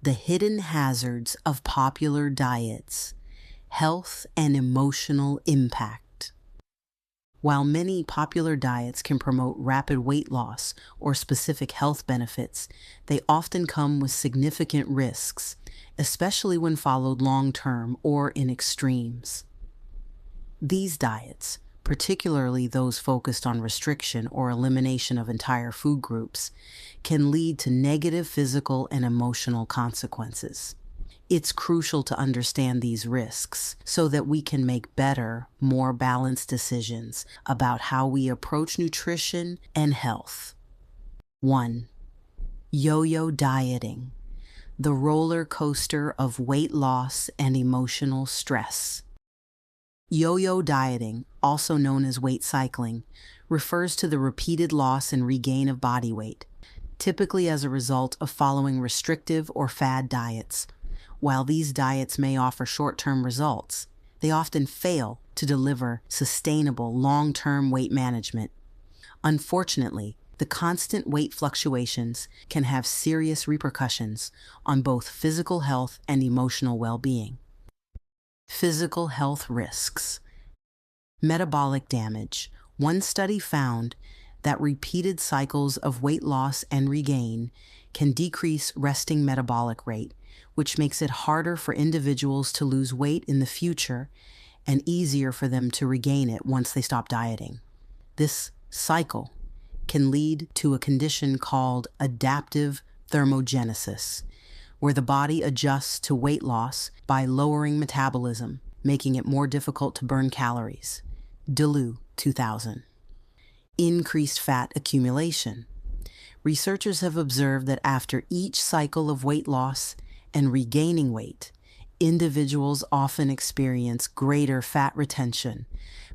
The hidden hazards of popular diets, health and emotional impact. While many popular diets can promote rapid weight loss or specific health benefits, they often come with significant risks, especially when followed long-term or in extremes. These diets, particularly those focused on restriction or elimination of entire food groups, can lead to negative physical and emotional consequences. It's crucial to understand these risks so that we can make better, more balanced decisions about how we approach nutrition and health. 1. Yo-yo dieting, the roller coaster of weight loss and emotional stress. Yo-yo dieting, also known as weight cycling, refers to the repeated loss and regain of body weight, typically as a result of following restrictive or fad diets. While these diets may offer short-term results, they often fail to deliver sustainable long-term weight management. Unfortunately, the constant weight fluctuations can have serious repercussions on both physical health and emotional well-being. Physical health risks. Metabolic damage. One study found that repeated cycles of weight loss and regain can decrease resting metabolic rate, which makes it harder for individuals to lose weight in the future and easier for them to regain it once they stop dieting. This cycle can lead to a condition called adaptive thermogenesis, where the body adjusts to weight loss by lowering metabolism, making it more difficult to burn calories. DeLu, 2000. Increased fat accumulation. Researchers have observed that after each cycle of weight loss and regaining weight, individuals often experience greater fat retention,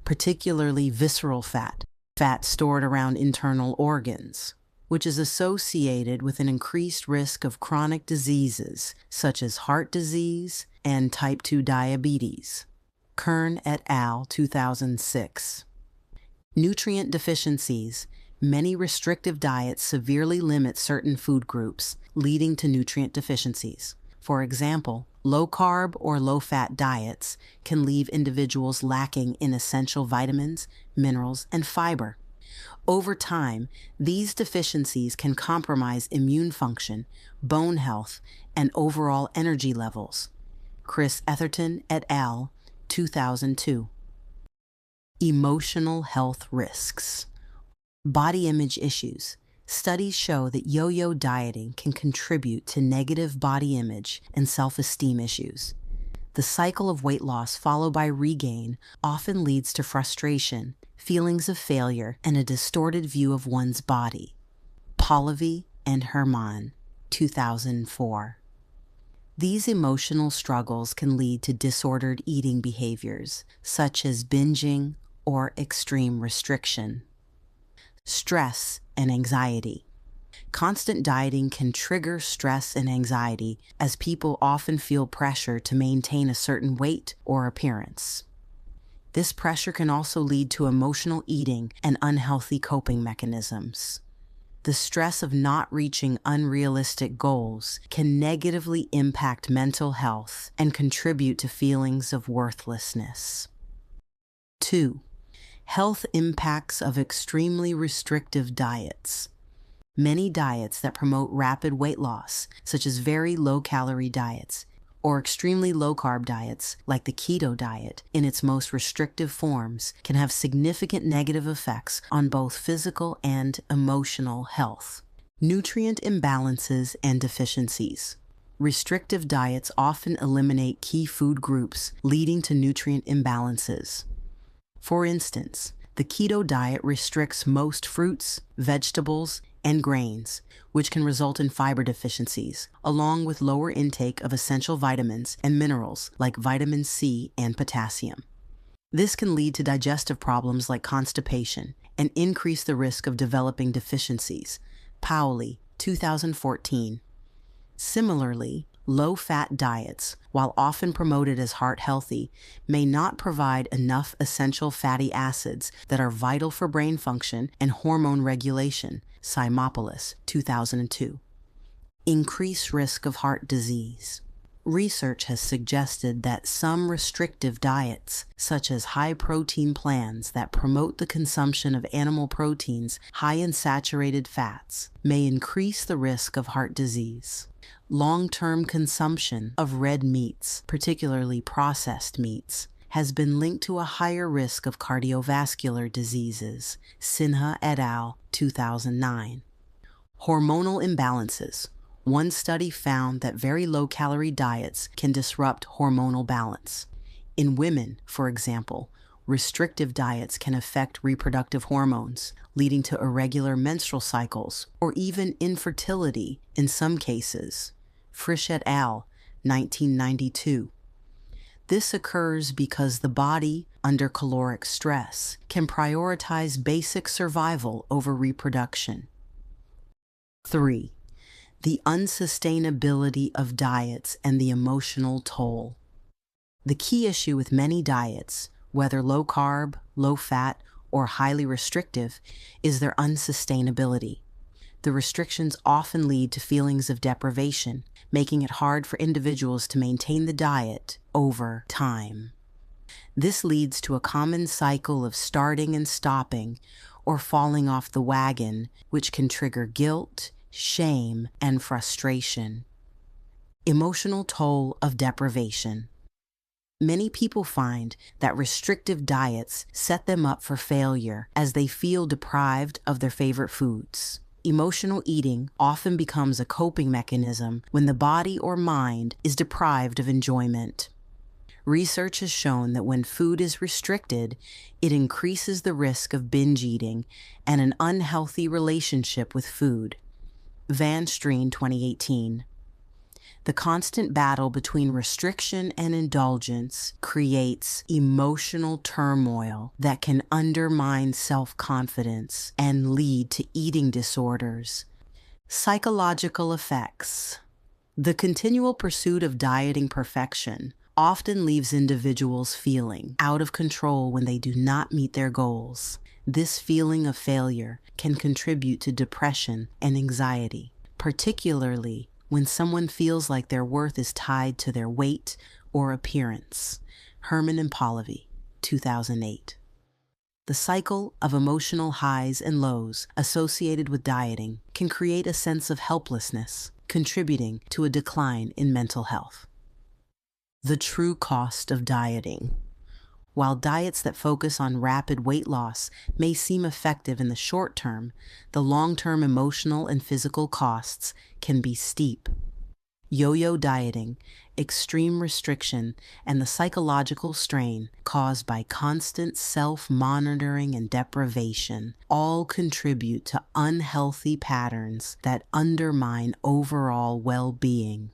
particularly visceral fat, fat stored around internal organs, which is associated with an increased risk of chronic diseases such as heart disease and type 2 diabetes. Kern et al., 2006. Nutrient deficiencies. Many restrictive diets severely limit certain food groups, leading to nutrient deficiencies. For example, low-carb or low-fat diets can leave individuals lacking in essential vitamins, minerals, and fiber. Over time, these deficiencies can compromise immune function, bone health, and overall energy levels. Chris Etherton et al., 2002. Emotional health risks. Body image issues. Studies show that yo-yo dieting can contribute to negative body image and self-esteem issues. The cycle of weight loss followed by regain often leads to frustration, feelings of failure, and a distorted view of one's body. Pallavi and Herman, 2004. These emotional struggles can lead to disordered eating behaviors, such as binging or extreme restriction. Stress and anxiety. Constant dieting can trigger stress and anxiety, as people often feel pressure to maintain a certain weight or appearance. This pressure can also lead to emotional eating and unhealthy coping mechanisms. The stress of not reaching unrealistic goals can negatively impact mental health and contribute to feelings of worthlessness. 2. Health impacts of extremely restrictive diets. Many diets that promote rapid weight loss, such as very low-calorie diets, or extremely low-carb diets, like the keto diet in its most restrictive forms, can have significant negative effects on both physical and emotional health. Nutrient imbalances and deficiencies. Restrictive diets often eliminate key food groups, leading to nutrient imbalances. For instance, the keto diet restricts most fruits, vegetables, and grains, which can result in fiber deficiencies, along with lower intake of essential vitamins and minerals like vitamin C and potassium. This can lead to digestive problems like constipation and increase the risk of developing deficiencies. Pauli, 2014. Similarly, low-fat diets, while often promoted as heart-healthy, may not provide enough essential fatty acids that are vital for brain function and hormone regulation. Simopoulos, 2002. increased risk of heart disease. Research has suggested that some restrictive diets, such as high-protein plans that promote the consumption of animal proteins high in saturated fats, may increase the risk of heart disease. Long-term consumption of red meats, particularly processed meats, has been linked to a higher risk of cardiovascular diseases. Sinha et al., 2009. Hormonal imbalances. One study found that very low-calorie diets can disrupt hormonal balance. In women, for example, restrictive diets can affect reproductive hormones, leading to irregular menstrual cycles or even infertility in some cases. Frisch et al., 1992. This occurs because the body, under caloric stress, can prioritize basic survival over reproduction. 3. The unsustainability of diets and the emotional toll. The key issue with many diets, whether low-carb, low-fat, or highly restrictive, is their unsustainability. The restrictions often lead to feelings of deprivation, making it hard for individuals to maintain the diet over time. This leads to a common cycle of starting and stopping, or falling off the wagon, which can trigger guilt, shame, and frustration. Emotional toll of deprivation. Many people find that restrictive diets set them up for failure as they feel deprived of their favorite foods. Emotional eating often becomes a coping mechanism when the body or mind is deprived of enjoyment. Research has shown that when food is restricted, it increases the risk of binge eating and an unhealthy relationship with food. Van Streen, 2018. The constant battle between restriction and indulgence creates emotional turmoil that can undermine self-confidence and lead to eating disorders. Psychological effects. The continual pursuit of dieting perfection often leaves individuals feeling out of control when they do not meet their goals. This feeling of failure can contribute to depression and anxiety, particularly when someone feels like their worth is tied to their weight or appearance. Herman and Pallavi, 2008. The cycle of emotional highs and lows associated with dieting can create a sense of helplessness, contributing to a decline in mental health. The true cost of dieting. While diets that focus on rapid weight loss may seem effective in the short term, the long-term emotional and physical costs can be steep. Yo-yo dieting, extreme restriction, and the psychological strain caused by constant self-monitoring and deprivation all contribute to unhealthy patterns that undermine overall well-being.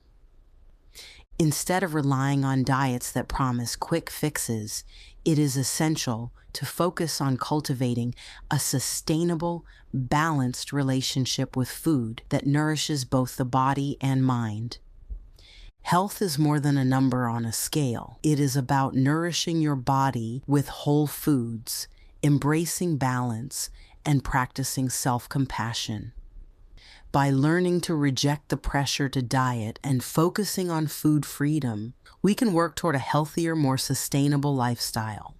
Instead of relying on diets that promise quick fixes, it is essential to focus on cultivating a sustainable, balanced relationship with food that nourishes both the body and mind. Health is more than a number on a scale. It is about nourishing your body with whole foods, embracing balance, and practicing self-compassion. By learning to reject the pressure to diet and focusing on food freedom, we can work toward a healthier, more sustainable lifestyle.